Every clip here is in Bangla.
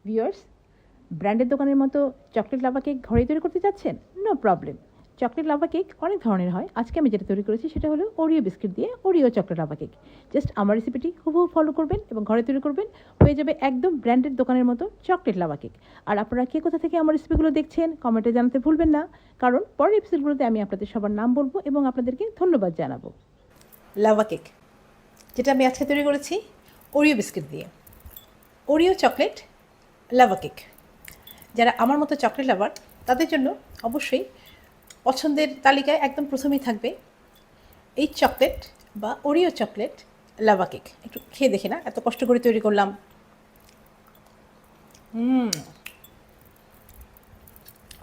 ভিউয়ার্স, ব্র্যান্ডের দোকানের মতো চকলেট লাভা কেক ঘরে তৈরি করতে চাচ্ছেন? No problem. Chocolate lava cake অনেক ধরনের হয়। আজকে আমি যেটা তৈরি করেছি সেটা হলো ওরিও বিস্কিট দিয়ে Oreo chocolate lava cake. Just আমার রেসিপিটি হুবহু ফলো করবেন এবং ঘরে তৈরি করবেন, হয়ে যাবে একদম ব্র্যান্ডেড দোকানের মতো চকলেট লাভা কেক। আর আপনারা কে কোথা থেকে আমার রেসিপিগুলো দেখছেন কমেন্টে জানাতে ভুলবেন না, কারণ পরের এপিসোডগুলোতে আমি আপনাদের সবার নাম বলবো এবং আপনাদেরকে ধন্যবাদ জানাবো। লাভা কেক যেটা আমি আজকে তৈরি করেছি ওরিও বিস্কিট দিয়ে ওরিও চকলেট লাভা কেক। যারা আমার মতো চকলেট লাভার তাদের জন্য অবশ্যই পছন্দের তালিকায় একদম প্রথমেই থাকবে এই চকলেট বা ওরিও চকলেট লাভা কেক। একটু খেয়ে দেখে না, এত কষ্ট করে তৈরি করলাম।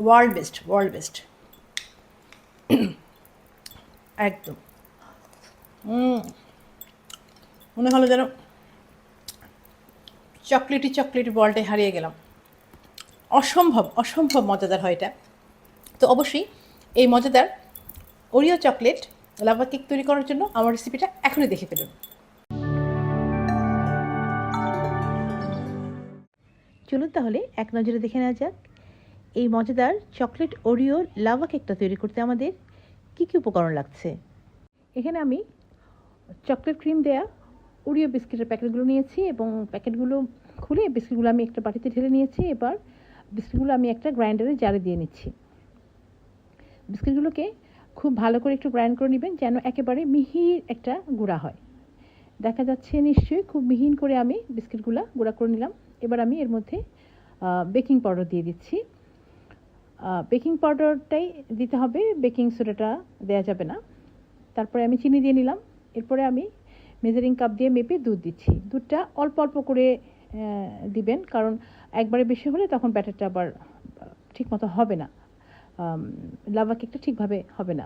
ওয়ার্ল্ড বেস্ট একদম। মনে হলো যেন চকলেটি ওয়ার্ল্ডে হারিয়ে গেলাম। অসম্ভব মজাদার হয় এটা। তো অবশ্যই এই মজাদার ওরিও চকলেট লাভা কেক তৈরি করার জন্য আমার রেসিপিটা এখনই দেখে ফেলুন। চলুন তাহলে এক নজরে দেখে নেওয়া যাক এই মজাদার চকলেট ওরিও লাভা কেকটা তৈরি করতে আমাদের কী কী উপকরণ লাগছে। এখানে আমি চকলেট ক্রিম দেয়া ওরিও বিস্কিটের প্যাকেটগুলো নিয়েছি এবং প্যাকেটগুলো খুলে বিস্কিটগুলো আমি একটা বাটিতে ঢেলে নিয়েছি। এবার বিস্কিটগুলো আমি একটা গ্রাইন্ডারে জারে দিয়ে নিচ্ছি। বিস্কিটগুলোকে খুব ভালো করে একটু গ্রাইন্ড করে নেবেন যেন একেবারে মিহি একটা গুঁড়া হয়। দেখা যাচ্ছে নিশ্চয়ই খুব মিহিন করে আমি বিস্কিটগুলো গুঁড়া করে নিলাম। এবার আমি এর মধ্যে বেকিং পাউডার দিয়ে দিচ্ছি। বেকিং পাউডারটাই দিতে হবে, বেকিং সোডাটা দেওয়া যাবে না। তারপরে আমি চিনি দিয়ে নিলাম। এরপরে আমি মেজারিং কাপ দিয়ে মেপে দুধ দিচ্ছি। দুধটা অল্প অল্প করে দিবেন, কারণ একবারে বেশি হলে তখন ব্যাটারটা আবার ঠিকমতো হবে না, লাভা কেকটা ঠিকভাবে হবে না।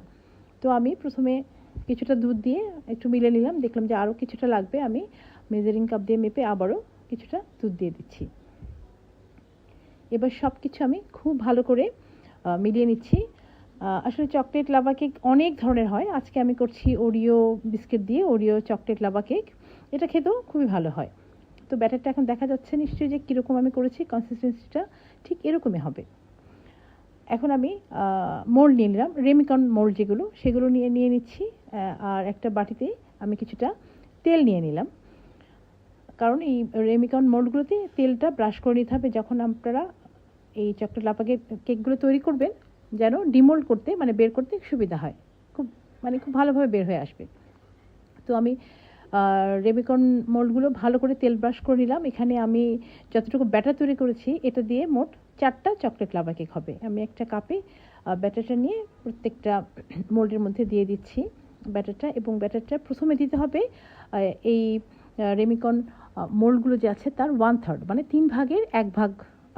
তো আমি প্রথমে কিছুটা দুধ দিয়ে একটু মিলে নিলাম, দেখলাম যে আরও কিছুটা লাগবে। আমি মেজারিং কাপ দিয়ে মেপে আবারও কিছুটা দুধ দিয়ে দিচ্ছি। এবার সব কিছু আমি খুব ভালো করে মিলিয়ে নিচ্ছি। আসলে চকলেট লাভা কেক অনেক ধরনের হয়, আজকে আমি করছি ওরিও বিস্কিট দিয়ে ওরিও চকলেট লাভা কেক। এটা খেতেও খুবই ভালো হয়। তো ব্যাটারটা এখন দেখা যাচ্ছে নিশ্চয়ই যে কীরকম আমি করেছি, কনসিস্টেন্সিটা ঠিক এরকমই হবে। এখন আমি মোল্ড নিয়ে নিলাম, রেমিকন মোল্ড যেগুলো সেগুলো নিয়ে নিচ্ছি। আর একটা বাটিতে আমি কিছুটা তেল নিয়ে নিলাম, কারণ এই রেমিকন মোল্ডগুলোতে তেলটা ব্রাশ করে নিতে হবে যখন আপনারা এই চকলেট লাভা কেকগুলো তৈরি করবেন, যেন ডিমোল্ড করতে মানে বের করতে সুবিধা হয়, খুব ভালোভাবে বের হয়ে আসবে। তো আমি রেমিকন মোল্ডগুলো ভালো করে তেল ব্রাশ করে নিলাম। এখানে আমি যতটুকু ব্যাটার তৈরি করেছি এটা দিয়ে মোট 4টা চকলেট লাভা কেক হবে। আমি একটা কাপে ব্যাটারটা নিয়ে প্রত্যেকটা মোল্ডের মধ্যে দিয়ে দিচ্ছি ব্যাটারটা, এবং ব্যাটারটা প্রথমে দিতে হবে এই রেমিকন মোল্ডগুলো যে আছে তার 1/3 মানে 3 ভাগের 1 ভাগ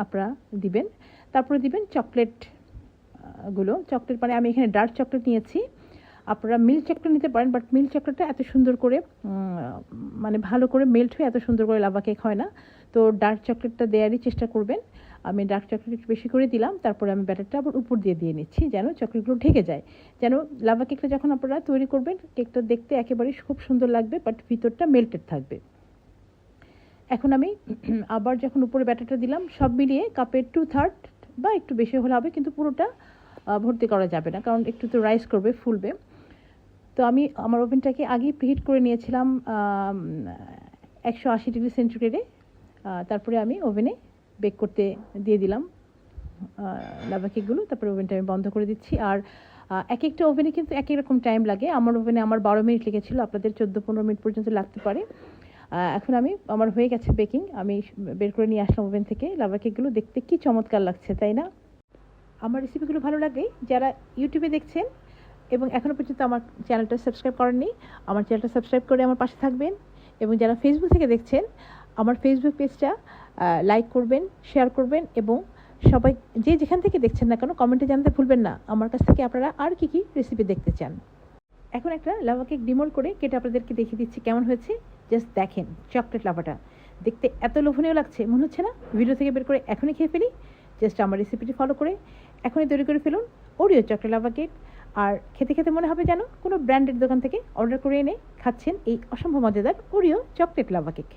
আপনারা দিবেন। তারপরে দিবেন চকলেটগুলো। চকলেট মানে আমি এখানে ডার্ক চকলেট নিয়েছি, আপনারা মিল্ক চকলেট নিতে পারেন, বাট মিল্ক চকলেটটা এত সুন্দর করে ভালো করে মেল্ট হয়ে এত সুন্দর করে লাভা কেক হয় না। তো ডার্ক চকলেটটা দেওয়ারই চেষ্টা করবেন। আমি ডার্ক চকলেট একটু বেশি করে দিলাম। তারপরে আমি ব্যাটারটা আবার উপর দিয়ে নিচ্ছি যেন চকলেটগুলো ঢেকে যায়, যেন লাভা কেকটা যখন আপনারা তৈরি করবেন কেকটা দেখতে একেবারে খুব সুন্দর লাগবে, বাট ভিতরটা মেল্টেড থাকবে। এখন আমি আবার যখন উপরে ব্যাটারটা দিলাম, সব মিলিয়ে কাপের 2/3 বা একটু বেশি হলে হবে, কিন্তু পুরোটা ভর্তি করা যাবে না, কারণ একটু তো রাইস করবে, ফুলবে। তো আমি আমার ওভেনটাকে আগেই প্রিহিট করে নিয়েছিলাম 180 ডিগ্রি সেন্টিগ্রেডে। তারপরে আমি ওভেনে বেক করতে দিয়ে দিলাম লাভা কেকগুলো। তারপরে ওভেনটা আমি বন্ধ করে দিচ্ছি। আর এক একটা ওভেনে কিন্তু এক এক রকম টাইম লাগে। আমার ওভেনে 12 মিনিট লেগেছিল, আপনাদের 14-15 মিনিট পর্যন্ত লাগতে পারে। এখন আমার হয়ে গেছে বেকিং, আমি বের করে নিয়ে আসলাম ওভেন থেকে। লাভা কেকগুলো দেখতে কি চমৎকার লাগছে, তাই না? আমার রেসিপিগুলো ভালো লাগে, যারা ইউটিউবে দেখছেন এবং এখনও পর্যন্ত আমার চ্যানেলটা সাবস্ক্রাইব করেননি, আমার চ্যানেলটা সাবস্ক্রাইব করে আমার পাশে থাকবেন। এবং যারা ফেসবুক থেকে দেখছেন, আমার ফেসবুক পেজটা লাইক করবেন, শেয়ার করবেন, এবং সবাই যে যেখান থেকে দেখছেন না কেন কমেন্টে জানাতে ভুলবেন না আমার কাছ থেকে আপনারা আর কি কি রেসিপি দেখতে চান। এখন একটা লাভা কেক ডিমোল্ড করে কেটে আপনাদেরকে দেখিয়ে দিচ্ছি কেমন হয়েছে। জাস্ট দেখেন, চকলেট লাভাটা দেখতে এত লোভনীয় লাগছে, মনে হচ্ছে না ভিডিও থেকে বের করে এখনই খেয়ে ফেলি। জাস্ট আমার রেসিপিটি ফলো করে এখনই তৈরি করে ফেলুন ওরিও চকলেট লাভা কেক। আর খেতে খেতে মনে হবে যেন কোনো ব্র্যান্ডেড দোকান থেকে অর্ডার করে এনে খাচ্ছেন এই অসম্ভব মজাদার ওরিও চকলেট লাভা কেক।